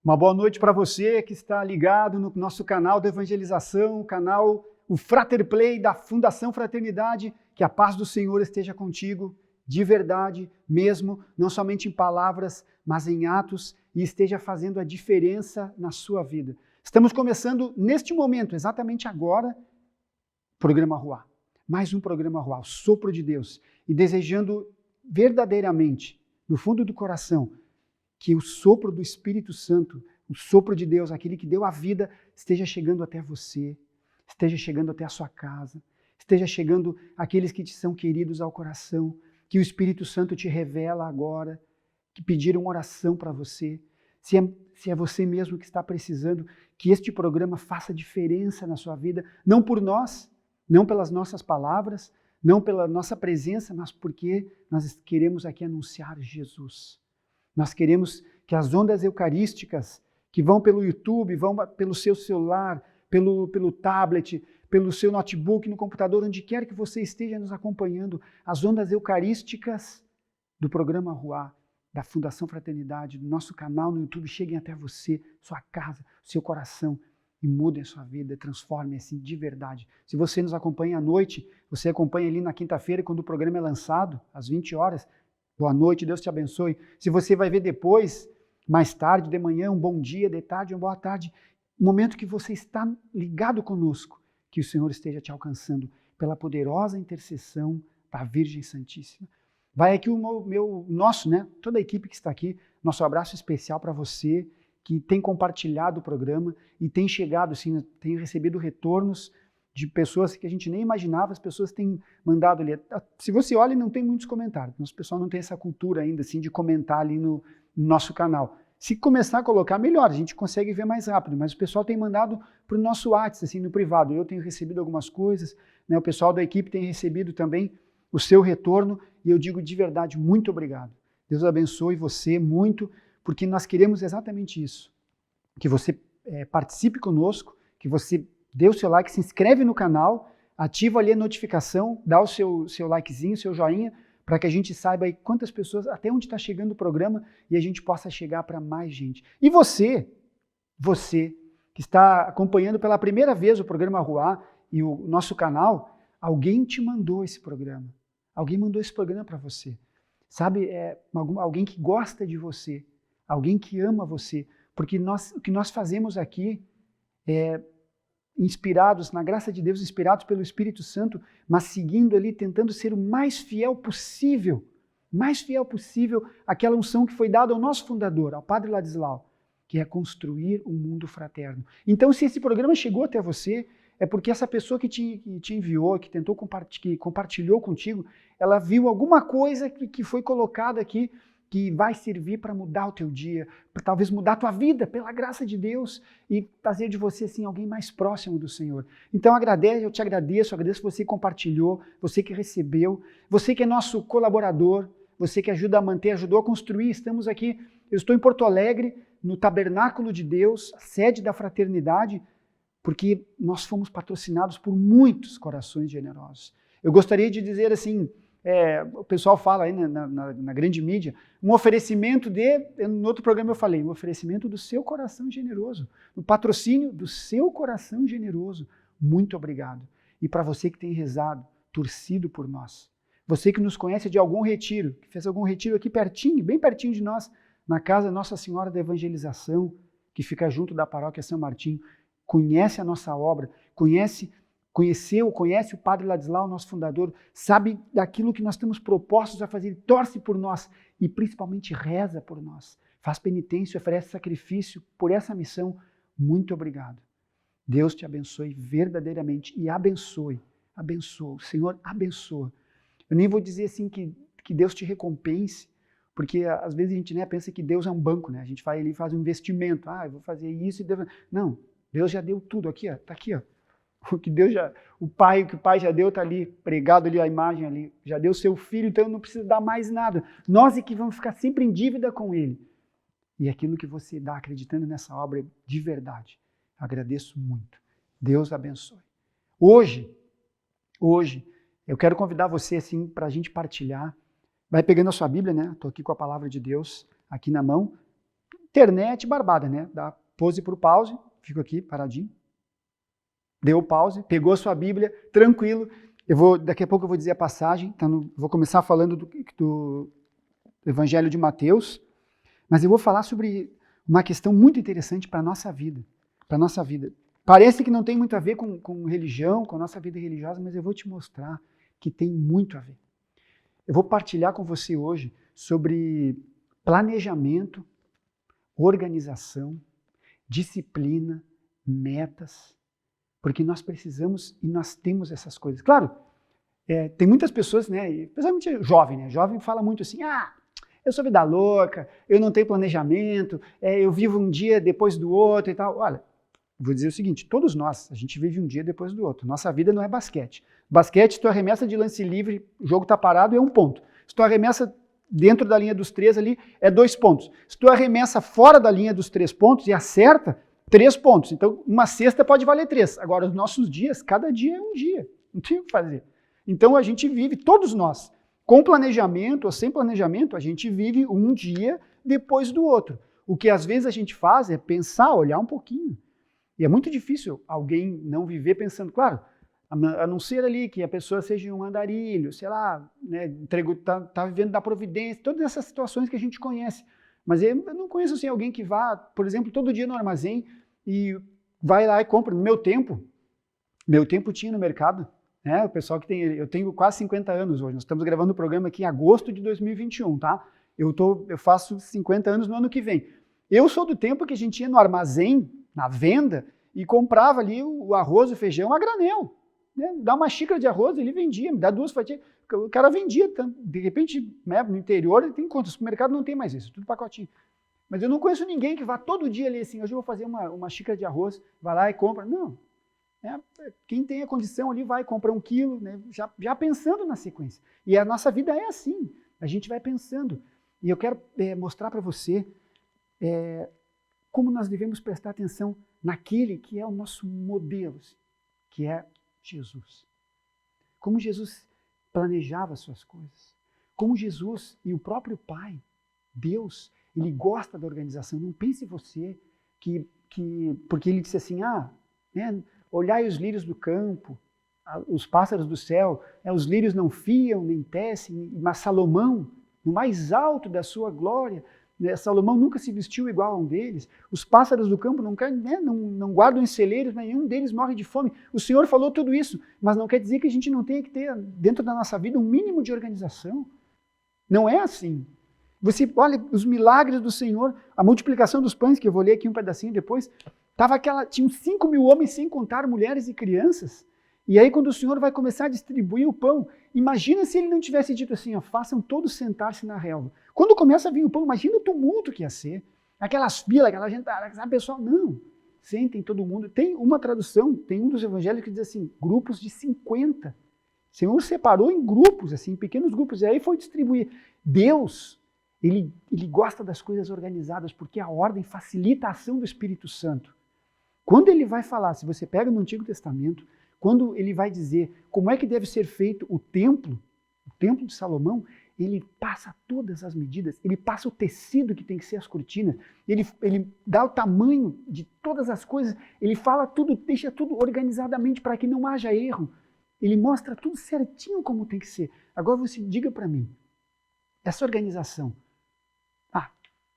Uma boa noite para você que está ligado no nosso canal de evangelização, o Frater Play da Fundação Fraternidade. Que a paz do Senhor esteja contigo, de verdade mesmo, não somente em palavras, mas em atos, e esteja fazendo a diferença na sua vida. Estamos começando neste momento, exatamente agora, programa Ruá. Mais um programa Ruá, o sopro de Deus, e desejando verdadeiramente, no fundo do coração, que o sopro do Espírito Santo, o sopro de Deus, aquele que deu a vida, esteja chegando até você, esteja chegando até a sua casa, esteja chegando àqueles que te são queridos ao coração, que o Espírito Santo te revela agora, que pediram oração para você. Se é você mesmo que está precisando, que este programa faça diferença na sua vida, não por nós, não pelas nossas palavras, não pela nossa presença, mas porque nós queremos aqui anunciar Jesus. Nós queremos que as ondas eucarísticas que vão pelo YouTube, vão pelo seu celular, pelo tablet, pelo seu notebook, no computador, onde quer que você esteja nos acompanhando, as ondas eucarísticas do programa Ruá, da Fundação Fraternidade, do nosso canal no YouTube, cheguem até você, sua casa, seu coração, e mudem a sua vida, transformem assim de verdade. Se você nos acompanha à noite, você acompanha ali na quinta-feira, quando o programa é lançado, às 20 horas, boa noite, Deus te abençoe. Se você vai ver depois, mais tarde, de manhã, um bom dia, de tarde, uma boa tarde, no momento que você está ligado conosco, que o Senhor esteja te alcançando pela poderosa intercessão da Virgem Santíssima. Vai aqui toda a equipe que está aqui, nosso abraço especial para você, que tem compartilhado o programa e tem chegado, assim, tem recebido retornos de pessoas que a gente nem imaginava, as pessoas têm mandado ali. Se você olha, não tem muitos comentários. Nosso pessoal não tem essa cultura ainda assim de comentar ali no nosso canal. Se começar a colocar, melhor, a gente consegue ver mais rápido, mas o pessoal tem mandado para o nosso WhatsApp, assim, no privado. Eu tenho recebido algumas coisas, né? O pessoal da equipe tem recebido também o seu retorno, e eu digo de verdade, muito obrigado. Deus abençoe você muito, porque nós queremos exatamente isso, que você participe conosco, que você dê o seu like, se inscreve no canal, ativa ali a notificação, dá o seu likezinho, seu joinha, para que a gente saiba aí quantas pessoas, até onde está chegando o programa, e a gente possa chegar para mais gente. E você que está acompanhando pela primeira vez o programa Ruá e o nosso canal, alguém te mandou esse programa. Alguém mandou esse programa para você. Sabe, alguém que gosta de você, alguém que ama você, porque o que nós fazemos aqui é inspirados na graça de Deus, inspirados pelo Espírito Santo, mas seguindo ali, tentando ser o mais fiel possível àquela unção que foi dada ao nosso fundador, ao Padre Ladislau, que é construir um mundo fraterno. Então, se esse programa chegou até você, é porque essa pessoa que te enviou, que tentou que compartilhou contigo, ela viu alguma coisa que foi colocada aqui, que vai servir para mudar o teu dia, para talvez mudar a tua vida, pela graça de Deus, e fazer de você assim, alguém mais próximo do Senhor. Então eu te agradeço você que compartilhou, você que recebeu, você que é nosso colaborador, você que ajudou a construir. Estamos aqui, eu estou em Porto Alegre, no Tabernáculo de Deus, a sede da Fraternidade, porque nós fomos patrocinados por muitos corações generosos. Eu gostaria de dizer assim, o pessoal fala aí na grande mídia, um oferecimento no outro programa eu falei, um oferecimento do seu coração generoso, o patrocínio do seu coração generoso. Muito obrigado. E para você que tem rezado, torcido por nós, você que nos conhece de algum retiro, que fez algum retiro aqui pertinho, bem pertinho de nós, na casa Nossa Senhora da Evangelização, que fica junto da paróquia São Martinho, conhece a nossa obra, conhece o Padre Ladislau, nosso fundador, sabe daquilo que nós estamos propostos a fazer, torce por nós e principalmente reza por nós, faz penitência, oferece sacrifício por essa missão. Muito obrigado. Deus te abençoe verdadeiramente e abençoe, o Senhor abençoa. Eu nem vou dizer assim que Deus te recompense, porque às vezes a gente pensa que Deus é um banco, né? A gente vai ali e faz um investimento, eu vou fazer isso e Deus... Não, Deus já deu tudo aqui, está aqui, ó. O que o Pai já deu, está ali, pregado ali a imagem ali, já deu seu Filho, então não precisa dar mais nada. Nós é que vamos ficar sempre em dívida com Ele. E aquilo que você dá acreditando nessa obra de verdade, agradeço muito. Deus abençoe. Hoje, eu quero convidar você assim para a gente partilhar. Vai pegando a sua Bíblia, né? Estou aqui com a palavra de Deus aqui na mão. Internet barbada, né? Dá pose para o pause, fico aqui paradinho. Deu pause, pegou a sua Bíblia, tranquilo. Daqui a pouco eu vou dizer a passagem, vou começar falando do Evangelho de Mateus, mas eu vou falar sobre uma questão muito interessante para a nossa vida. Para nossa vida. Parece que não tem muito a ver com religião, com a nossa vida religiosa, mas eu vou te mostrar que tem muito a ver. Eu vou partilhar com você hoje sobre planejamento, organização, disciplina, metas, porque nós precisamos e nós temos essas coisas. Claro, tem muitas pessoas, né, especialmente jovem, né? Jovem fala muito assim, eu sou vida louca, eu não tenho planejamento, eu vivo um dia depois do outro e tal. Olha, vou dizer o seguinte, todos nós, a gente vive um dia depois do outro. Nossa vida não é basquete. Basquete, se tu arremessa de lance livre, o jogo está parado, é 1 ponto. Se tu arremessa dentro da linha dos 3 ali, é 2 pontos. Se tu arremessa fora da linha dos 3 pontos e acerta, 3 pontos. Então, uma cesta pode valer 3. Agora, os nossos dias, cada dia é um dia. Não tem o que fazer. Então, a gente vive, todos nós, com planejamento ou sem planejamento, a gente vive um dia depois do outro. O que às vezes a gente faz é pensar, olhar um pouquinho. E é muito difícil alguém não viver pensando, claro, a não ser ali que a pessoa seja um andarilho, sei lá, né, tá vivendo da providência, todas essas situações que a gente conhece. Mas eu não conheço assim, alguém que vá, por exemplo, todo dia no armazém e vai lá e compra. No meu tempo tinha no mercado, né, o pessoal que tem, eu tenho quase 50 anos hoje, nós estamos gravando o programa aqui em agosto de 2021, tá? Eu faço 50 anos no ano que vem. Eu sou do tempo que a gente ia no armazém, na venda, e comprava ali o arroz e o feijão a granel. Né? Dá uma xícara de arroz, ele vendia, me dá 2 fatias. O cara vendia, de repente, né, no interior, ele tem conta. No supermercado não tem mais isso, tudo pacotinho. Mas eu não conheço ninguém que vá todo dia ali assim, hoje eu vou fazer uma xícara de arroz, vai lá e compra. Não. Quem tem a condição ali vai comprar 1 quilo, né, já pensando na sequência. E a nossa vida é assim, a gente vai pensando. E eu quero mostrar para você como nós devemos prestar atenção naquele que é o nosso modelo, que é Jesus. Como Jesus planejava as suas coisas. Como Jesus e o próprio Pai, Deus, ele gosta da organização. Não pense você que porque ele disse assim, né, olhai os lírios do campo, os pássaros do céu, os lírios não fiam, nem tecem, mas Salomão, no mais alto da sua glória, Salomão nunca se vestiu igual a um deles. Os pássaros do campo não guardam em celeiros, nenhum deles morre de fome. O Senhor falou tudo isso, mas não quer dizer que a gente não tenha que ter dentro da nossa vida um mínimo de organização. Não é assim. Você olha os milagres do Senhor, a multiplicação dos pães, que eu vou ler aqui um pedacinho depois, tinham 5.000 homens sem contar mulheres e crianças. E aí quando o Senhor vai começar a distribuir o pão, imagina se ele não tivesse dito assim, façam todos sentar-se na relva. Quando começa a vir o pão, imagina o tumulto que ia ser. Aquelas filas, aquela gente, pessoal, não, sentem todo mundo. Tem uma tradução, tem um dos evangelhos que diz assim, grupos de 50. O Senhor separou em grupos, assim, pequenos grupos, e aí foi distribuir. Deus, ele gosta das coisas organizadas, porque a ordem facilita a ação do Espírito Santo. Quando ele vai falar, se você pega no Antigo Testamento, quando ele vai dizer como é que deve ser feito o templo de Salomão, ele passa todas as medidas, ele passa o tecido que tem que ser as cortinas, ele dá o tamanho de todas as coisas, ele fala tudo, deixa tudo organizadamente para que não haja erro. Ele mostra tudo certinho como tem que ser. Agora você diga para mim, essa organização,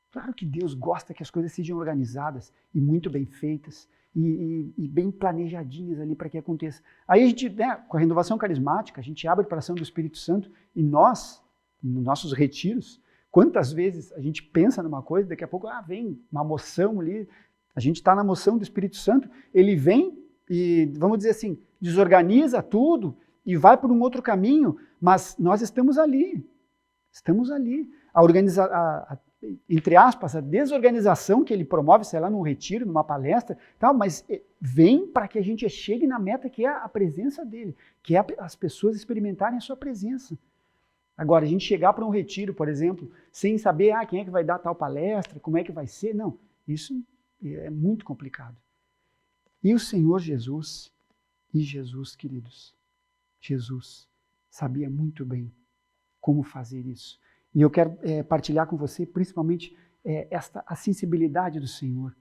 claro que Deus gosta que as coisas sejam organizadas e muito bem feitas, e bem planejadinhas ali para que aconteça. Aí a gente, com a renovação carismática, a gente abre para a ação do Espírito Santo e nós, nos nossos retiros, quantas vezes a gente pensa numa coisa, daqui a pouco vem uma moção ali, a gente está na moção do Espírito Santo, ele vem e, vamos dizer assim, desorganiza tudo e vai por um outro caminho, mas nós estamos ali. Entre aspas, a desorganização que ele promove, sei lá, num retiro, numa palestra, tal, mas vem para que a gente chegue na meta que é a presença dele, que é as pessoas experimentarem a sua presença. Agora, a gente chegar para um retiro, por exemplo, sem saber quem é que vai dar tal palestra, como é que vai ser, não, isso é muito complicado. E o Senhor Jesus, queridos, Jesus sabia muito bem como fazer isso. E eu quero partilhar com você, principalmente, a sensibilidade do Senhor,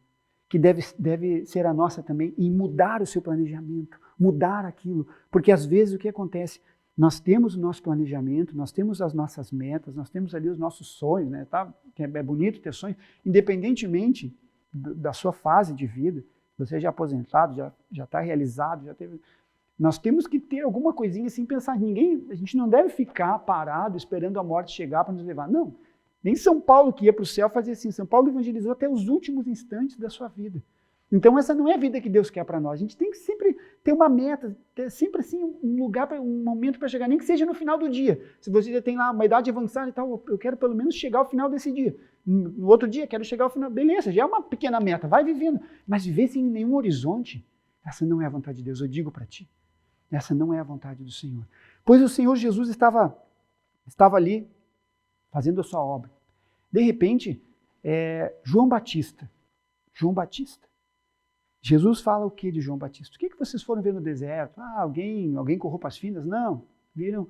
que deve ser a nossa também, em mudar o seu planejamento, mudar aquilo. Porque às vezes o que acontece? Nós temos o nosso planejamento, nós temos as nossas metas, nós temos ali os nossos sonhos, né? Tá? É bonito ter sonhos, independentemente da sua fase de vida, você já é aposentado, já está realizado, já teve... Nós temos que ter alguma coisinha assim, pensar, a gente não deve ficar parado esperando a morte chegar para nos levar. Não, nem São Paulo que ia para o céu fazia assim. São Paulo evangelizou até os últimos instantes da sua vida. Então essa não é a vida que Deus quer para nós. A gente tem que sempre ter uma meta, ter sempre assim um lugar, um momento para chegar, nem que seja no final do dia. Se você já tem lá uma idade avançada e tal, eu quero pelo menos chegar ao final desse dia. No outro dia, quero chegar ao final. Beleza, já é uma pequena meta, vai vivendo. Mas viver sem nenhum horizonte, essa não é a vontade de Deus, eu digo para ti. Essa não é a vontade do Senhor. Pois o Senhor Jesus estava ali fazendo a sua obra. De repente, João Batista. Jesus fala o que de João Batista? O que vocês foram ver no deserto? Alguém com roupas finas? Não. Viram?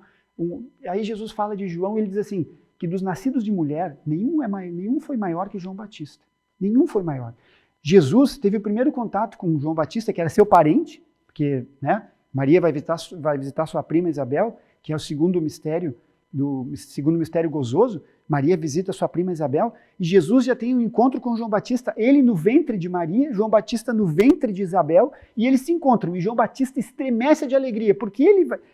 Aí Jesus fala de João e ele diz assim, que dos nascidos de mulher, nenhum foi maior que João Batista. Nenhum foi maior. Jesus teve o primeiro contato com João Batista, que era seu parente, porque, né, Maria vai visitar sua prima Isabel, que é o segundo mistério gozoso. Maria visita sua prima Isabel e Jesus já tem um encontro com João Batista, ele no ventre de Maria, João Batista no ventre de Isabel, e eles se encontram. E João Batista estremece de alegria, porque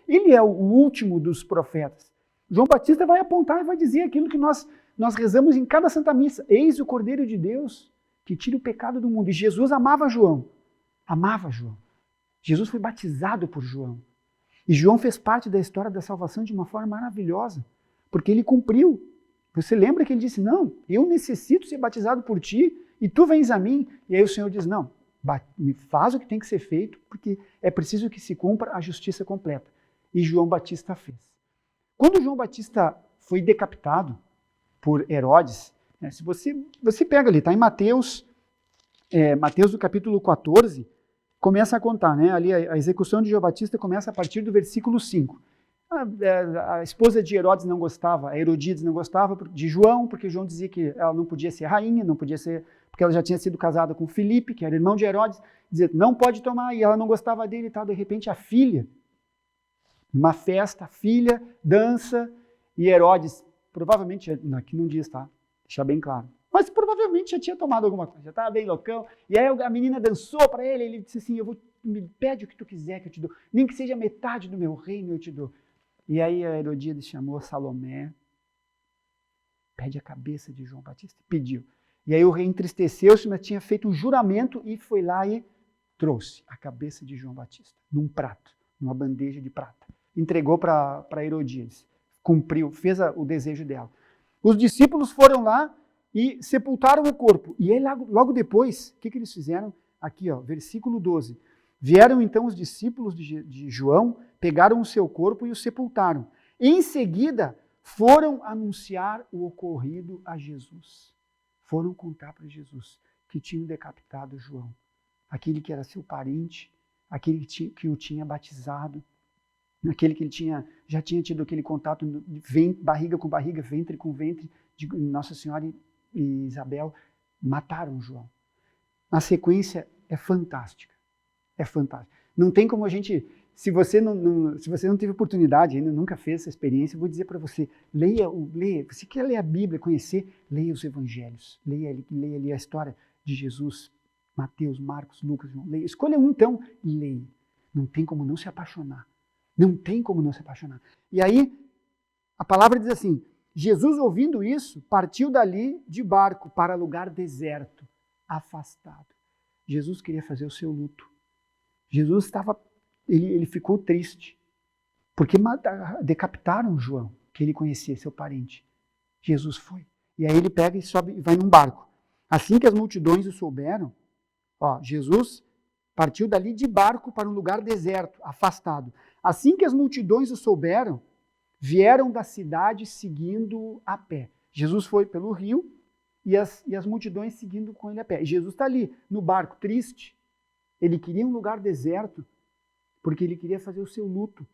ele é o último dos profetas. João Batista vai apontar e vai dizer aquilo que nós rezamos em cada Santa Missa. Eis o Cordeiro de Deus que tira o pecado do mundo. E Jesus amava João. Jesus foi batizado por João. E João fez parte da história da salvação de uma forma maravilhosa, porque ele cumpriu. Você lembra que ele disse, não, eu necessito ser batizado por ti e tu vens a mim. E aí o Senhor diz, não, me faz o que tem que ser feito, porque é preciso que se cumpra a justiça completa. E João Batista fez. Quando João Batista foi decapitado por Herodes, né, se você pega ali, está em Mateus do capítulo 14, começa a contar, né? Ali a execução de João Batista começa a partir do versículo 5. A esposa de Herodes não gostava, a Herodíades não gostava de João, porque João dizia que ela não podia ser rainha, não podia ser, porque ela já tinha sido casada com Filipe, que era irmão de Herodes, dizia não pode tomar, e ela não gostava dele e tal. De repente a filha, numa festa, a filha dança, e Herodes, provavelmente, aqui não diz, tá? Deixar bem claro. Mas provavelmente já tinha tomado alguma coisa, já estava bem loucão. E aí a menina dançou para ele, ele disse assim, me pede o que tu quiser que eu te dou, nem que seja metade do meu reino eu te dou. E aí a Herodíades chamou Salomé, pede a cabeça de João Batista, pediu. E aí o rei entristeceu-se, mas tinha feito um juramento e foi lá e trouxe a cabeça de João Batista, num prato, numa bandeja de prata. Entregou para Herodíades, cumpriu, fez o desejo dela. Os discípulos foram lá e sepultaram o corpo. E aí, logo depois, o que eles fizeram? Aqui, ó, versículo 12. Vieram então os discípulos de João, pegaram o seu corpo e o sepultaram. Em seguida, foram anunciar o ocorrido a Jesus. Foram contar para Jesus que tinham decapitado João. Aquele que era seu parente, aquele que o tinha batizado, aquele que ele já tinha tido aquele contato, barriga com barriga, ventre com ventre, de Nossa Senhora e Isabel, mataram João. A sequência é fantástica. É fantástico. Não tem como a gente, se você não teve oportunidade ainda, nunca fez essa experiência, eu vou dizer para você, leia, você quer ler a Bíblia, conhecer, leia os Evangelhos, leia ali a história de Jesus, Mateus, Marcos, Lucas, João, leia. Escolha um então e leia. Não tem como não se apaixonar. Não tem como não se apaixonar. E aí, a palavra diz assim, Jesus, ouvindo isso, partiu dali de barco para lugar deserto, afastado. Jesus queria fazer o seu luto. Jesus ele ficou triste, porque decapitaram João, que ele conhecia, seu parente. Jesus foi. E aí ele pega e sobe e vai num barco. Assim que as multidões o souberam, Jesus partiu dali de barco para um lugar deserto, afastado. Assim que as multidões o souberam, vieram da cidade seguindo a pé. Jesus foi pelo rio e as multidões seguindo com ele a pé. E Jesus está ali, no barco, triste. Ele queria um lugar deserto, porque ele queria fazer o seu luto.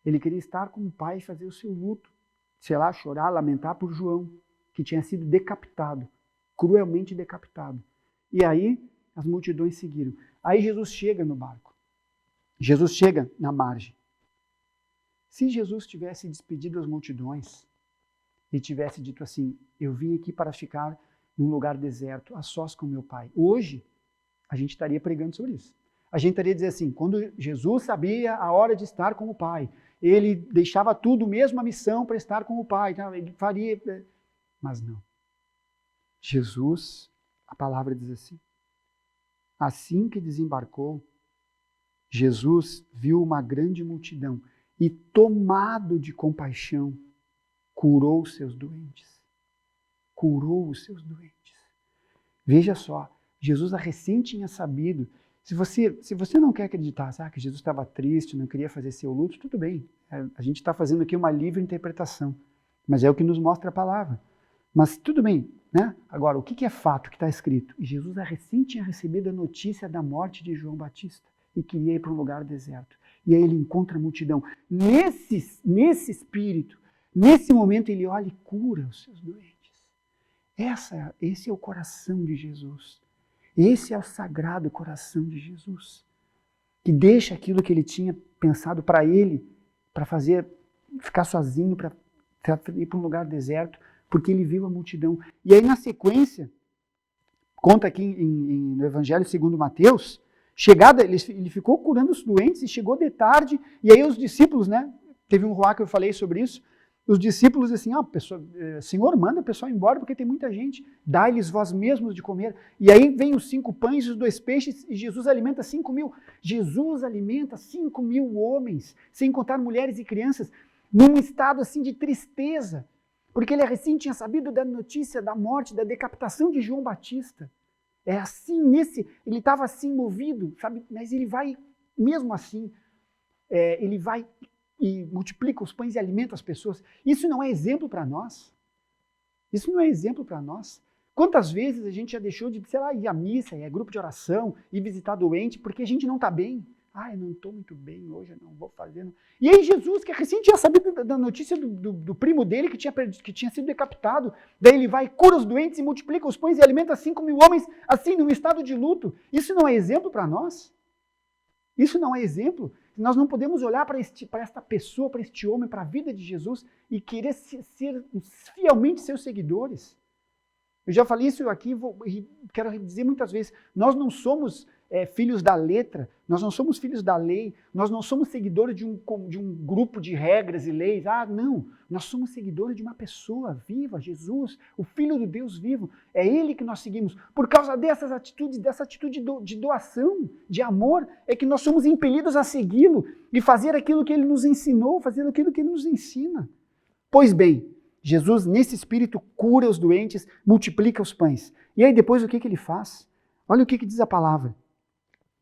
Ele queria estar com o pai e fazer o seu luto. Sei lá, chorar, lamentar por João, que tinha sido decapitado cruelmente decapitado. E aí as multidões seguiram. Aí Jesus chega no barco. Jesus chega na margem. Se Jesus tivesse despedido as multidões e tivesse dito assim, eu vim aqui para ficar num lugar deserto, a sós com meu Pai. Hoje, a gente estaria pregando sobre isso. A gente estaria dizendo assim, quando Jesus sabia a hora de estar com o Pai, ele deixava tudo, mesmo a missão, para estar com o Pai. Ele faria... Mas não. Jesus, a palavra diz assim, assim que desembarcou, Jesus viu uma grande multidão e, tomado de compaixão, curou os seus doentes. Curou os seus doentes. Veja só, Jesus recém tinha sabido. Se você não quer acreditar que Jesus estava triste, não queria fazer seu luto, tudo bem. A gente está fazendo aqui uma livre interpretação. Mas é o que nos mostra a palavra. Mas tudo bem, né? Agora, o que é fato que está escrito? Jesus recém tinha recebido a notícia da morte de João Batista e queria ir para um lugar deserto. E aí ele encontra a multidão. Nesse espírito, nesse momento, ele olha e cura os seus doentes. Esse é o coração de Jesus. Esse é o sagrado coração de Jesus, que deixa aquilo que ele tinha pensado para ele, para ficar sozinho, para ir para um lugar deserto, porque ele viu a multidão. E aí, na sequência, conta aqui no Evangelho segundo Mateus, ele ficou curando os doentes e chegou de tarde, e aí os discípulos, né? Teve um ruá que eu falei sobre isso, os discípulos assim, Senhor, manda o pessoal embora porque tem muita gente, dai-lhes vós mesmos de comer. E aí vem os 5 pães e os 2 peixes e Jesus alimenta 5.000. Jesus alimenta 5.000 homens, sem contar mulheres e crianças, num estado assim de tristeza, porque ele recém tinha sabido da notícia da morte, da decapitação de João Batista. É assim, ele estava assim movido, sabe? Mas ele vai, mesmo assim, ele vai e multiplica os pães e alimenta as pessoas. Isso não é exemplo para nós? Isso não é exemplo para nós? Quantas vezes a gente já deixou de, ir à missa, ir a grupo de oração, ir visitar doente, porque a gente não está bem? Eu não estou muito bem hoje, eu não vou fazer. Não. E aí Jesus, que recém tinha sabido da notícia do primo dele que tinha sido decapitado, daí ele vai, cura os doentes e multiplica os pães e alimenta 5.000 homens, assim, num estado de luto. Isso não é exemplo para nós? Isso não é exemplo? Nós não podemos olhar para esta pessoa, para este homem, para a vida de Jesus e querer ser fielmente seus seguidores. Eu já falei isso aqui e quero dizer muitas vezes, nós não somos filhos da letra, nós não somos filhos da lei, nós não somos seguidores de um grupo de regras e leis. Não, nós somos seguidores de uma pessoa viva, Jesus, o Filho do Deus vivo. É Ele que nós seguimos. Por causa dessas atitudes, dessa atitude de doação, de amor, é que nós somos impelidos a segui-lo e fazer aquilo que Ele nos ensinou, fazer aquilo que Ele nos ensina. Pois bem, Jesus, nesse espírito, cura os doentes, multiplica os pães. E aí depois o que Ele faz? Olha o que diz a palavra.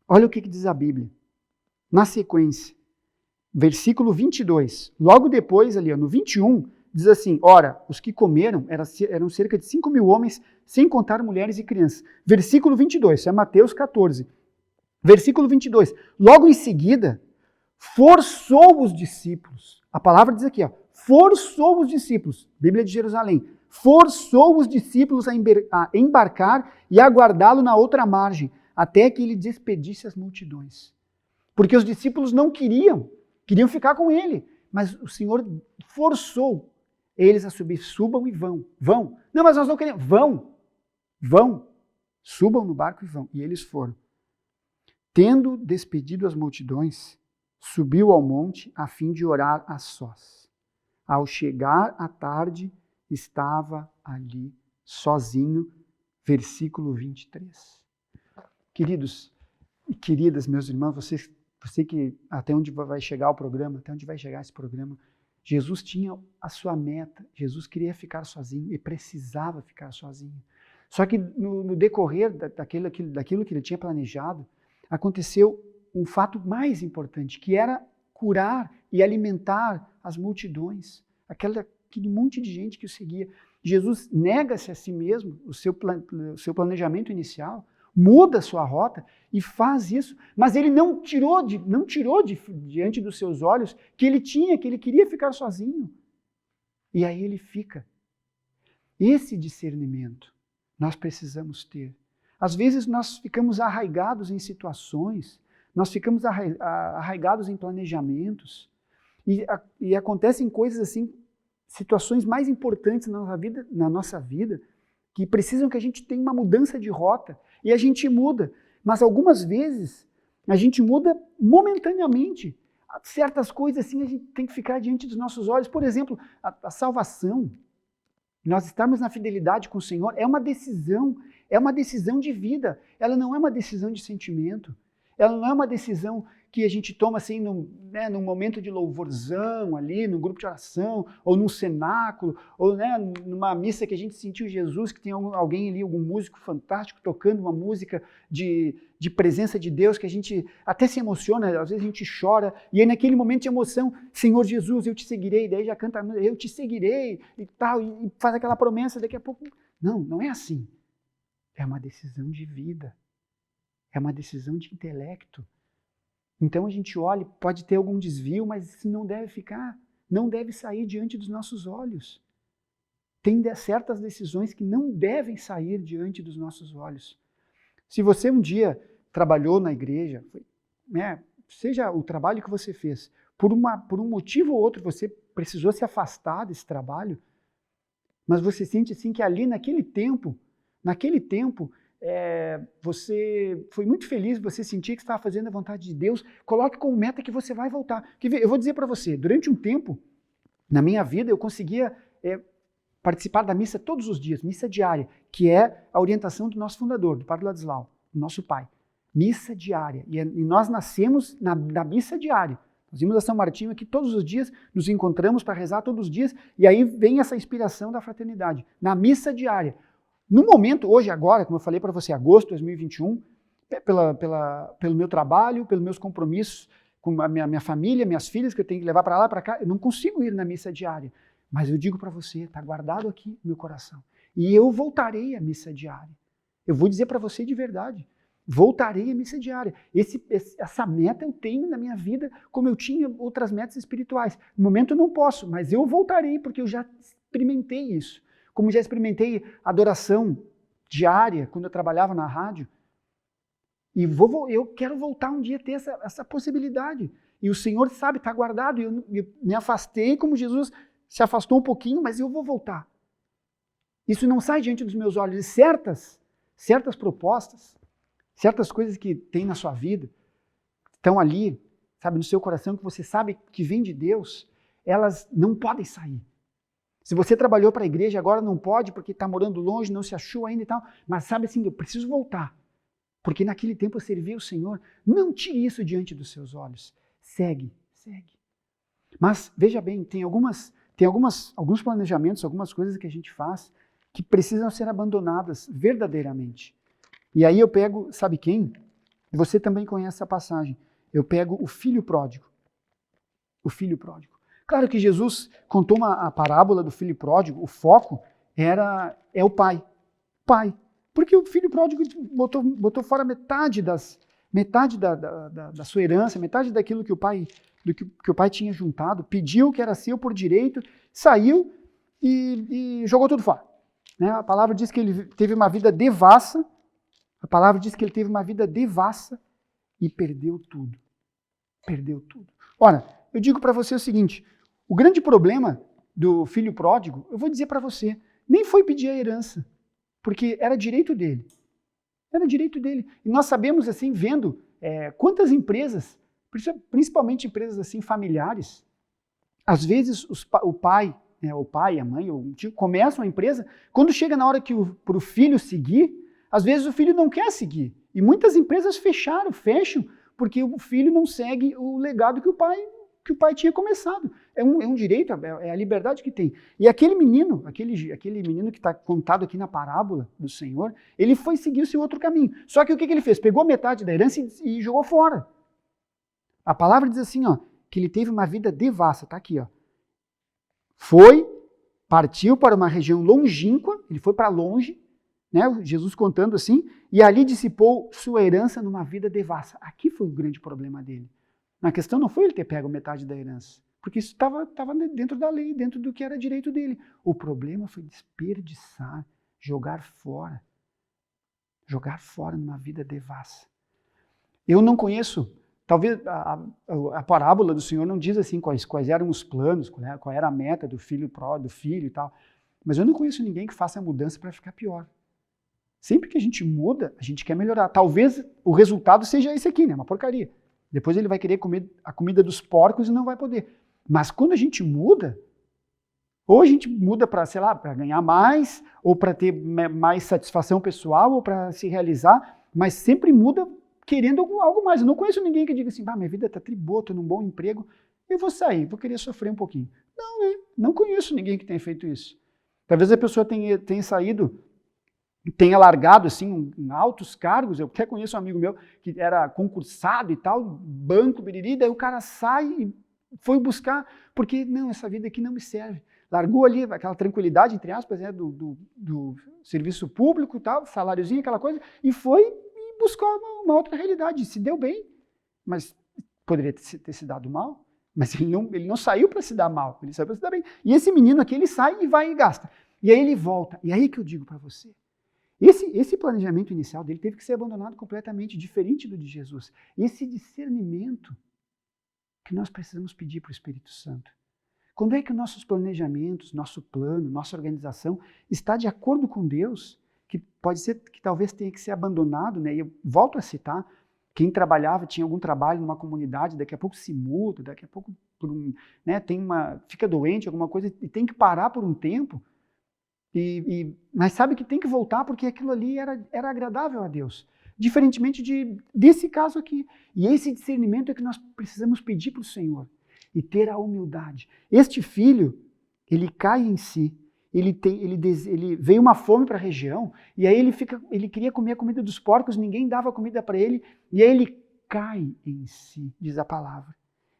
Olha o que diz a Bíblia. Na sequência, versículo 22, logo depois ali, no 21, diz assim, ora, os que comeram eram cerca de 5.000 homens, sem contar mulheres e crianças. Versículo 22, isso é Mateus 14. Versículo 22, logo em seguida, forçou os discípulos. A palavra diz aqui, forçou os discípulos, Bíblia de Jerusalém, forçou os discípulos a embarcar e aguardá-lo na outra margem, até que ele despedisse as multidões. Porque os discípulos não queriam ficar com ele, mas o Senhor forçou eles a subir. Subam e vão. Não, mas nós não queremos. Vão. Subam no barco e vão. E eles foram. Tendo despedido as multidões, subiu ao monte a fim de orar a sós. Ao chegar à tarde, estava ali sozinho. Versículo 23. Queridos e queridas, meus irmãos, você que até onde vai chegar o programa, até onde vai chegar esse programa, Jesus tinha a sua meta, Jesus queria ficar sozinho e precisava ficar sozinho. Só que no decorrer daquilo que ele tinha planejado, aconteceu um fato mais importante, que era curar e alimentar as multidões, aquele monte de gente que o seguia. Jesus nega-se a si mesmo, o seu planejamento inicial, muda a sua rota e faz isso, mas ele não tirou diante dos seus olhos que ele queria ficar sozinho. E aí ele fica. Esse discernimento nós precisamos ter. Às vezes nós ficamos arraigados em situações, nós ficamos arraigados em planejamentos, e acontecem coisas assim, situações mais importantes na nossa vida, que precisam que a gente tenha uma mudança de rota, e a gente muda. Mas algumas vezes a gente muda momentaneamente. Certas coisas assim a gente tem que ficar diante dos nossos olhos. Por exemplo, a salvação, nós estarmos na fidelidade com o Senhor, é uma decisão de vida. Ela não é uma decisão de sentimento. Ela não é uma decisão que a gente toma assim num momento de louvorzão ali, num grupo de oração, ou num cenáculo, ou numa missa que a gente sentiu Jesus, que tem alguém ali, algum músico fantástico tocando uma música de presença de Deus, que a gente até se emociona, às vezes a gente chora, e aí naquele momento de emoção, Senhor Jesus, eu te seguirei, daí já canta, eu te seguirei, e tal, e faz aquela promessa, daqui a pouco... Não é assim. É uma decisão de vida. É uma decisão de intelecto. Então a gente olha, pode ter algum desvio, mas isso não deve ficar, não deve sair diante dos nossos olhos. Tem certas decisões que não devem sair diante dos nossos olhos. Se você um dia trabalhou na igreja, seja o trabalho que você fez, por um motivo ou outro você precisou se afastar desse trabalho, mas você sente assim que ali naquele tempo, você foi muito feliz, você sentia que estava fazendo a vontade de Deus, coloque como meta que você vai voltar. Eu vou dizer para você, durante um tempo, na minha vida, eu conseguia participar da missa todos os dias, missa diária, que é a orientação do nosso fundador, do Padre Ladislau, do nosso pai. Missa diária. E nós nascemos na missa diária. Nós vimos a São Martinho aqui todos os dias, nos encontramos para rezar todos os dias, e aí vem essa inspiração da fraternidade, na missa diária. No momento, hoje, agora, como eu falei para você, agosto de 2021, pelo meu trabalho, pelos meus compromissos com a minha família, minhas filhas, que eu tenho que levar para lá, para cá, eu não consigo ir na missa diária. Mas eu digo para você, está guardado aqui no meu coração. E eu voltarei à missa diária. Eu vou dizer para você de verdade, voltarei à missa diária. Essa meta eu tenho na minha vida, como eu tinha outras metas espirituais. No momento eu não posso, mas eu voltarei, porque eu já experimentei isso. Como já experimentei adoração diária, quando eu trabalhava na rádio, e eu quero voltar um dia a ter essa possibilidade. E o Senhor sabe, está guardado, e eu me afastei como Jesus se afastou um pouquinho, mas eu vou voltar. Isso não sai diante dos meus olhos. E certas propostas, certas coisas que tem na sua vida, estão ali, sabe, no seu coração, que você sabe que vem de Deus, elas não podem sair. Se você trabalhou para a igreja, agora não pode porque está morando longe, não se achou ainda e tal, mas sabe assim, eu preciso voltar, porque naquele tempo eu servi o Senhor. Não tire isso diante dos seus olhos. Segue. Mas, veja bem, tem alguns planejamentos, algumas coisas que a gente faz que precisam ser abandonadas verdadeiramente. E aí eu pego, sabe quem? Você também conhece essa passagem. Eu pego o filho pródigo. O filho pródigo. Claro que Jesus contou a parábola do filho pródigo, o foco é o pai. Pai. Porque o filho pródigo botou fora metade da sua herança, metade daquilo que o pai tinha juntado, pediu que era seu por direito, saiu e jogou tudo fora. Né? A palavra diz que ele teve uma vida devassa, e perdeu tudo. Perdeu tudo. Ora, eu digo para você o seguinte, o grande problema do filho pródigo, eu vou dizer para você, nem foi pedir a herança, porque era direito dele. Era direito dele. E nós sabemos, assim, vendo quantas empresas, principalmente empresas assim familiares, às vezes o pai, a mãe, o tio, começam a empresa, quando chega na hora para o filho seguir, às vezes o filho não quer seguir. E muitas empresas fecham, porque o filho não segue o legado que o pai tinha começado. É um direito, é a liberdade que tem. E aquele menino que está contado aqui na parábola do Senhor, ele foi seguir o seu outro caminho. Só que o que ele fez? Pegou metade da herança e jogou fora. A palavra diz assim, que ele teve uma vida devassa, está aqui. Partiu para uma região longínqua, ele foi para longe, né, Jesus contando assim, e ali dissipou sua herança numa vida devassa. Aqui foi o grande problema dele. A questão não foi ele ter pego metade da herança, porque isso estava dentro da lei, dentro do que era direito dele. O problema foi desperdiçar, jogar fora. jogar fora numa vida devassa. Eu não conheço, talvez a parábola do Senhor não diz assim quais eram os planos, qual era a meta do filho e tal, mas eu não conheço ninguém que faça a mudança para ficar pior. Sempre que a gente muda, a gente quer melhorar. Talvez o resultado seja esse aqui, né? Uma porcaria. Depois ele vai querer comer a comida dos porcos e não vai poder. Mas quando a gente muda, ou a gente muda para, sei lá, para ganhar mais, ou para ter mais satisfação pessoal, ou para se realizar, mas sempre muda querendo algo mais. Eu não conheço ninguém que diga assim, minha vida está boa, estou num bom emprego, eu vou sair, vou querer sofrer um pouquinho. Não conheço ninguém que tenha feito isso. Talvez a pessoa tenha saído, tenha largado assim, em altos cargos. Eu até conheço um amigo meu que era concursado e tal, banco, biriri, daí o cara sai e foi buscar, porque não, essa vida aqui não me serve. Largou ali aquela tranquilidade, entre aspas, né, do serviço público e tal, saláriozinho, aquela coisa, e foi e buscou uma outra realidade. Se deu bem, mas poderia ter se dado mal, mas ele não saiu para se dar mal, ele saiu para se dar bem. E esse menino aqui, ele sai e vai e gasta. E aí ele volta. E aí que eu digo para você, esse planejamento inicial dele teve que ser abandonado completamente, diferente do de Jesus. Esse discernimento que nós precisamos pedir para o Espírito Santo. Quando é que nossos planejamentos, nosso plano, nossa organização está de acordo com Deus, que pode ser que talvez tenha que ser abandonado, né? E eu volto a citar, quem trabalhava, tinha algum trabalho numa comunidade, daqui a pouco se muda, daqui a pouco né, fica doente, alguma coisa, e tem que parar por um tempo, mas sabe que tem que voltar porque aquilo ali era agradável a Deus. Diferentemente desse caso aqui. E esse discernimento é que nós precisamos pedir para o Senhor e ter a humildade. Este filho, ele cai em si, ele veio uma fome para a região, e aí ele queria comer a comida dos porcos, ninguém dava comida para ele, e aí ele cai em si, diz a palavra.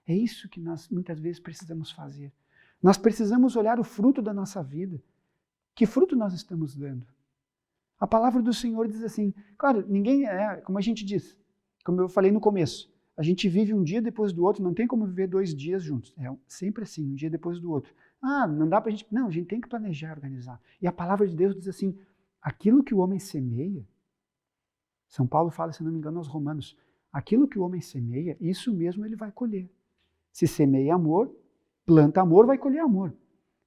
É isso que nós muitas vezes precisamos fazer. Nós precisamos olhar o fruto da nossa vida. Que fruto nós estamos dando? A palavra do Senhor diz assim, claro, ninguém como a gente diz, como eu falei no começo, a gente vive um dia depois do outro, não tem como viver 2 dias juntos. É sempre assim, um dia depois do outro. Não dá pra gente... Não, a gente tem que planejar, organizar. E a palavra de Deus diz assim, aquilo que o homem semeia, São Paulo fala, se não me engano, aos Romanos, aquilo que o homem semeia, isso mesmo ele vai colher. Se semeia amor, vai colher amor.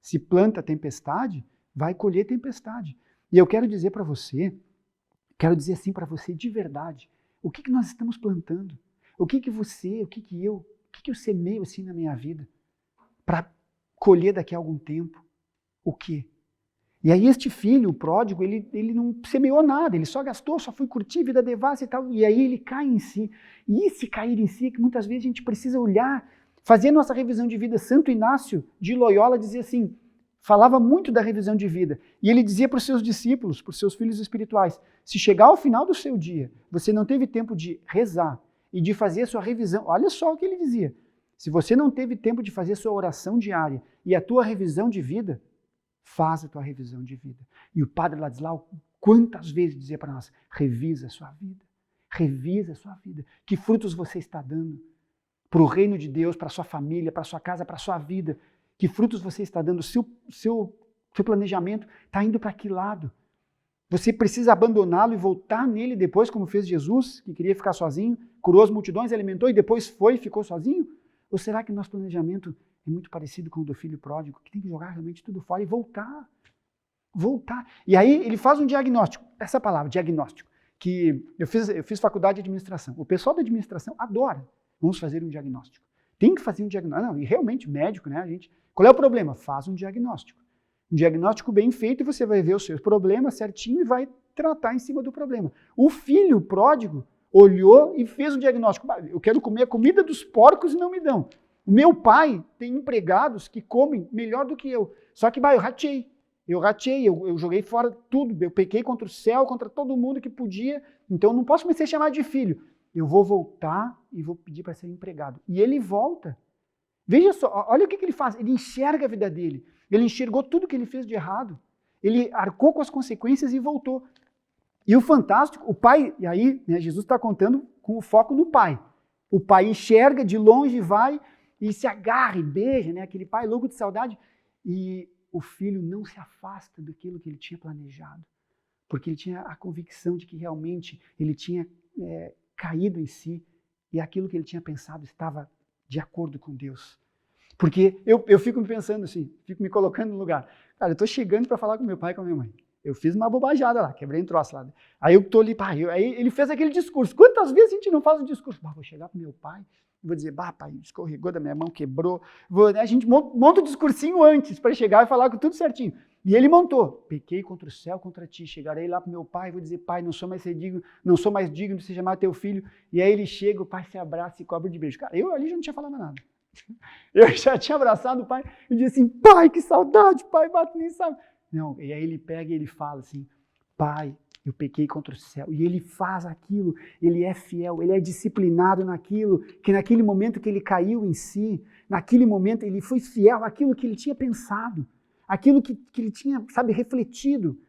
Se planta tempestade, vai colher tempestade. E eu quero dizer para você, quero dizer assim para você de verdade, o que nós estamos plantando? O que eu semeio assim na minha vida para colher daqui a algum tempo? O quê? E aí este filho, o pródigo, ele não semeou nada, ele só gastou, só foi curtir, vida devassa e tal, e aí ele cai em si. E esse cair em si é que muitas vezes a gente precisa olhar, fazer nossa revisão de vida. Santo Inácio de Loyola dizia assim, falava muito da revisão de vida, e ele dizia para os seus discípulos, para os seus filhos espirituais, se chegar ao final do seu dia, você não teve tempo de rezar e de fazer a sua revisão, olha só o que ele dizia, se você não teve tempo de fazer a sua oração diária e a tua revisão de vida, faz a tua revisão de vida. E o padre Ladislau, quantas vezes dizia para nós, revisa a sua vida, revisa a sua vida, que frutos você está dando para o reino de Deus, para a sua família, para a sua casa, para a sua vida, que frutos você está dando, seu planejamento está indo para que lado? Você precisa abandoná-lo e voltar nele depois, como fez Jesus, que queria ficar sozinho, curou as multidões, alimentou e depois foi e ficou sozinho? Ou será que nosso planejamento é muito parecido com o do filho pródigo, que tem que jogar realmente tudo fora e voltar? Voltar. E aí ele faz um diagnóstico, essa palavra, diagnóstico, que eu fiz faculdade de administração. O pessoal da administração adora, vamos fazer um diagnóstico. Tem que fazer um diagnóstico. Não, e realmente, médico, né, qual é o problema? Faz um diagnóstico. Um diagnóstico bem feito e você vai ver os seus problemas certinho e vai tratar em cima do problema. O filho pródigo olhou e fez um diagnóstico. Eu quero comer a comida dos porcos e não me dão. O meu pai tem empregados que comem melhor do que eu. Só que, eu ratei, eu joguei fora tudo, eu pequei contra o céu, contra todo mundo que podia, então eu não posso mais ser chamado de filho. Eu vou voltar e vou pedir para ser empregado. E ele volta. Veja só, olha o que ele faz, ele enxerga a vida dele, ele enxergou tudo que ele fez de errado, ele arcou com as consequências e voltou. E o fantástico, o pai, e aí Jesus está contando com o foco no pai. O pai enxerga de longe, vai e se agarra e beija, aquele pai louco de saudade, e o filho não se afasta daquilo que ele tinha planejado. porque ele tinha a convicção de que realmente ele tinha caído em si e aquilo que ele tinha pensado estava de acordo com Deus. Porque eu fico me pensando assim, fico me colocando no lugar. Cara, eu estou chegando para falar com meu pai e com a minha mãe. Eu fiz uma bobajada lá, quebrei um troço lá. Aí eu estou ali, pai, aí ele fez aquele discurso. Quantas vezes a gente não faz um discurso? Vou chegar para meu pai, vou dizer, pai, escorregou da minha mão, quebrou. A gente monta o discursinho antes para chegar e falar com tudo certinho. E ele montou. Pequei contra o céu, contra ti. Chegarei lá para meu pai, vou dizer, pai, não sou mais digno de ser chamado teu filho. E aí ele chega, o pai se abraça e cobre de beijo. Cara, eu ali já não tinha falado nada. Eu já tinha abraçado o pai e disse assim, pai, que saudade, pai, bate nem sabe. Não, e aí ele pega e ele fala assim, pai, eu pequei contra o céu. E ele faz aquilo, ele é fiel, ele é disciplinado naquilo, que naquele momento que ele caiu em si, naquele momento ele foi fiel àquilo que ele tinha pensado, aquilo que ele tinha, refletido.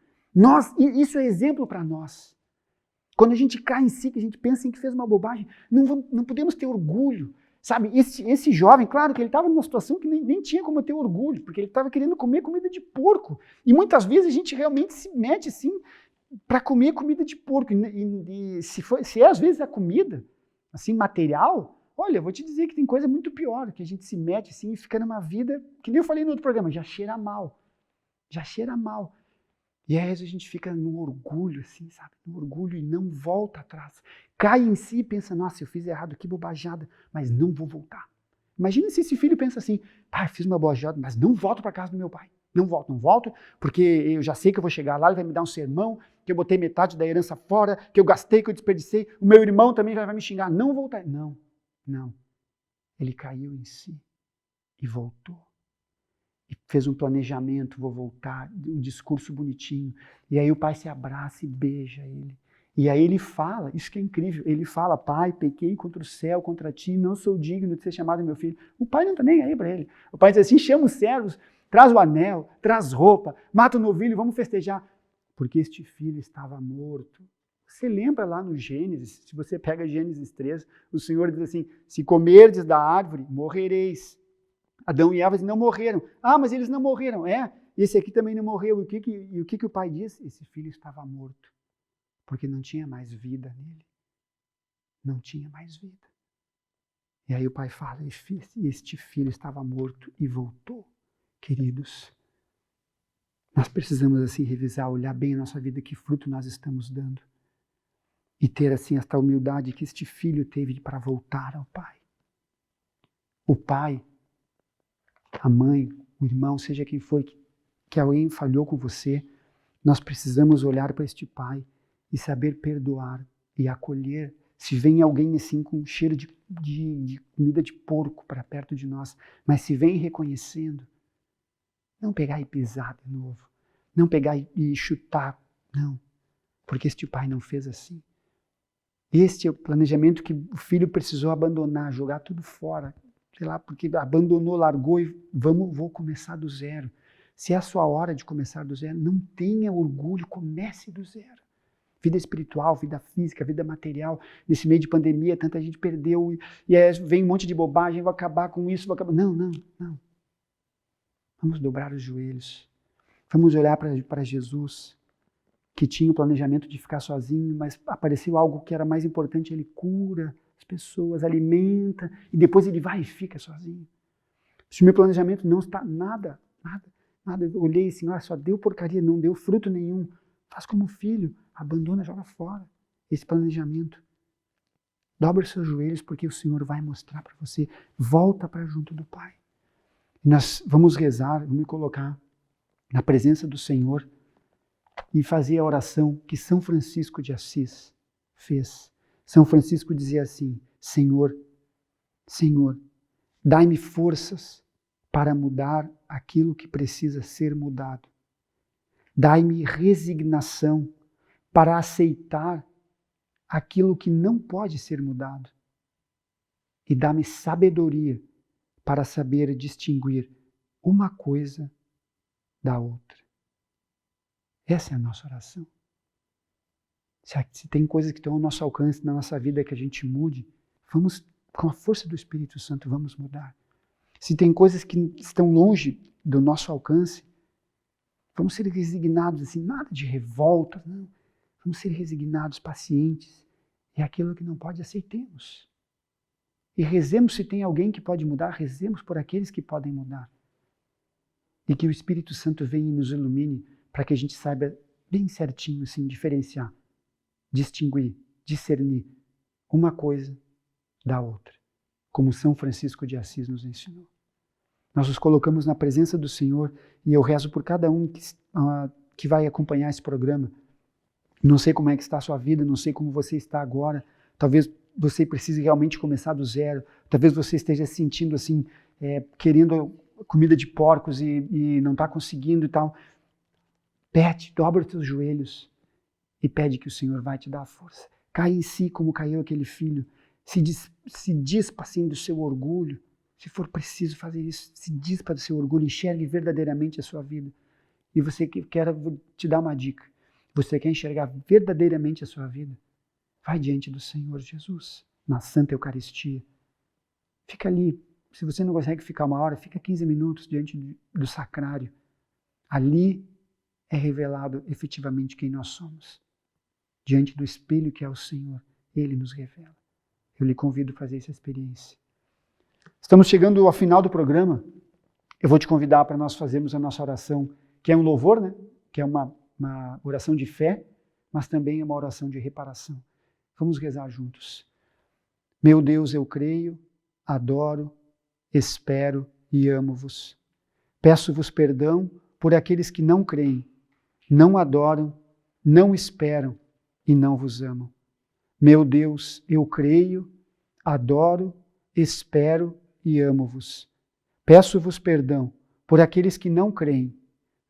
Isso é exemplo para nós. Quando a gente cai em si, que a gente pensa em que fez uma bobagem, não podemos ter orgulho. Sabe, esse jovem, claro que ele estava numa situação que nem tinha como ter orgulho, porque ele estava querendo comer comida de porco. E muitas vezes a gente realmente se mete assim para comer comida de porco. E se é às vezes a comida, assim, material, olha, eu vou te dizer que tem coisa muito pior, que a gente se mete assim e fica numa vida, que nem eu falei no outro programa, já cheira mal. Já cheira mal. E aí a gente fica num orgulho, assim, sabe? Num orgulho e não volta atrás. Cai em si e pensa, nossa, eu fiz errado, que bobajada, mas não vou voltar. Imagina se esse filho pensa assim, pai, fiz uma bobajada, mas não volto para casa do meu pai. Não volto, porque eu já sei que eu vou chegar lá, ele vai me dar um sermão, que eu botei metade da herança fora, que eu gastei, que eu desperdicei, o meu irmão também vai me xingar. Não voltar. Não. Ele caiu em si e voltou. E fez um planejamento, vou voltar, um discurso bonitinho. E aí o pai se abraça e beija ele. E aí ele fala, isso que é incrível, ele fala, pai, pequei contra o céu, contra ti, não sou digno de ser chamado meu filho. O pai não está nem aí para ele. O pai diz assim, chama os servos, traz o anel, traz roupa, mata o novilho, vamos festejar. Porque este filho estava morto. Você lembra lá no Gênesis, se você pega Gênesis 3, o Senhor diz assim, se comerdes da árvore, morrereis. Adão e Eva não morreram. Ah, mas eles não morreram. Esse aqui também não morreu. E o que o pai diz? Esse filho estava morto, porque não tinha mais vida nele. Não tinha mais vida. E aí o pai fala, este filho estava morto e voltou. Queridos, nós precisamos assim revisar, olhar bem a nossa vida, que fruto nós estamos dando. E ter assim esta humildade que este filho teve para voltar ao pai. O pai, a mãe, o irmão, seja quem for, que alguém falhou com você, nós precisamos olhar para este pai e saber perdoar e acolher. Se vem alguém assim com um cheiro de comida de porco para perto de nós, mas se vem reconhecendo, não pegar e pisar de novo, não pegar e chutar, não, porque este pai não fez assim. Este é o planejamento que o filho precisou abandonar, jogar tudo fora, sei lá, porque abandonou, largou e vou começar do zero. Se é a sua hora de começar do zero, não tenha orgulho, comece do zero. Vida espiritual, vida física, vida material. Nesse meio de pandemia, tanta gente perdeu e aí vem um monte de bobagem, vou acabar com isso, vou acabar... Não. Vamos dobrar os joelhos. Vamos olhar para Jesus, que tinha o planejamento de ficar sozinho, mas apareceu algo que era mais importante, ele cura as pessoas, alimenta, e depois ele vai e fica sozinho. Se o meu planejamento não está nada, eu olhei assim, só deu porcaria, não deu fruto nenhum, faz como filho, abandona, joga fora esse planejamento. Dobra os seus joelhos, porque o Senhor vai mostrar para você, volta para junto do Pai. Nós vamos rezar, vamos me colocar na presença do Senhor e fazer a oração que São Francisco de Assis fez. São Francisco dizia assim, Senhor, dai-me forças para mudar aquilo que precisa ser mudado. Dai-me resignação para aceitar aquilo que não pode ser mudado. E dá-me sabedoria para saber distinguir uma coisa da outra. Essa é a nossa oração. Se tem coisas que estão ao nosso alcance na nossa vida que a gente mude, vamos, com a força do Espírito Santo, vamos mudar. Se tem coisas que estão longe do nosso alcance, Vamos ser resignados, assim, nada de revolta, não. Vamos ser resignados, pacientes. É aquilo que não pode, aceitemos. E rezemos se tem alguém que pode mudar, rezemos por aqueles que podem mudar. E que o Espírito Santo venha e nos ilumine para que a gente saiba bem certinho, assim, diferenciar, distinguir, discernir uma coisa da outra, como São Francisco de Assis nos ensinou. Nós nos colocamos na presença do Senhor e eu rezo por cada um que vai acompanhar esse programa. Não sei como é que está a sua vida, não sei como você está agora. Talvez você precise realmente começar do zero. Talvez você esteja se sentindo assim, querendo comida de porcos e não está conseguindo e tal. Pede, dobra os teus joelhos e pede que o Senhor vai te dar a força. Cai em si como caiu aquele filho. Se dispa assim do seu orgulho. Se for preciso fazer isso, se dispa do seu orgulho, enxergue verdadeiramente a sua vida. E você vou te dar uma dica. Você quer enxergar verdadeiramente a sua vida? Vai diante do Senhor Jesus, na Santa Eucaristia. Fica ali. Se você não consegue ficar 1 hora, fica 15 minutos diante do sacrário. Ali é revelado efetivamente quem nós somos. Diante do espelho que é o Senhor, Ele nos revela. Eu lhe convido a fazer essa experiência. Estamos chegando ao final do programa. Eu vou te convidar para nós fazermos a nossa oração, que é um louvor, né? Que é uma oração de fé, mas também é uma oração de reparação. Vamos rezar juntos. Meu Deus, eu creio, adoro, espero e amo-vos. Peço-vos perdão por aqueles que não creem, não adoram, não esperam e não vos amam. Meu Deus, eu creio, adoro, espero e amo-vos. Peço-vos perdão por aqueles que não creem,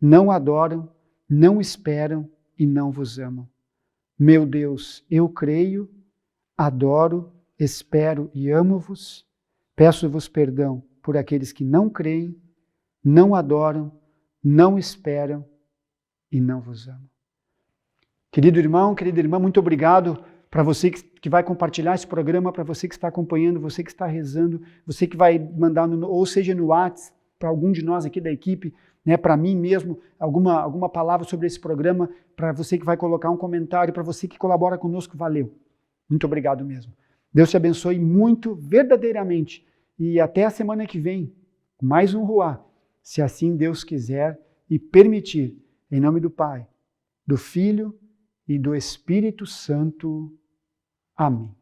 não adoram, não esperam e não vos amam. Meu Deus, eu creio, adoro, espero e amo-vos. Peço-vos perdão por aqueles que não creem, não adoram, não esperam e não vos amam. Querido irmão, querida irmã, muito obrigado para você que vai compartilhar esse programa, para você que está acompanhando, você que está rezando, você que vai mandar, ou seja no WhatsApp, para algum de nós aqui da equipe, né, para mim mesmo, alguma palavra sobre esse programa, para você que vai colocar um comentário, para você que colabora conosco, valeu. Muito obrigado mesmo. Deus te abençoe muito, verdadeiramente. E até a semana que vem, mais um Ruá, se assim Deus quiser e permitir, em nome do Pai, do Filho e do Espírito Santo. Amém.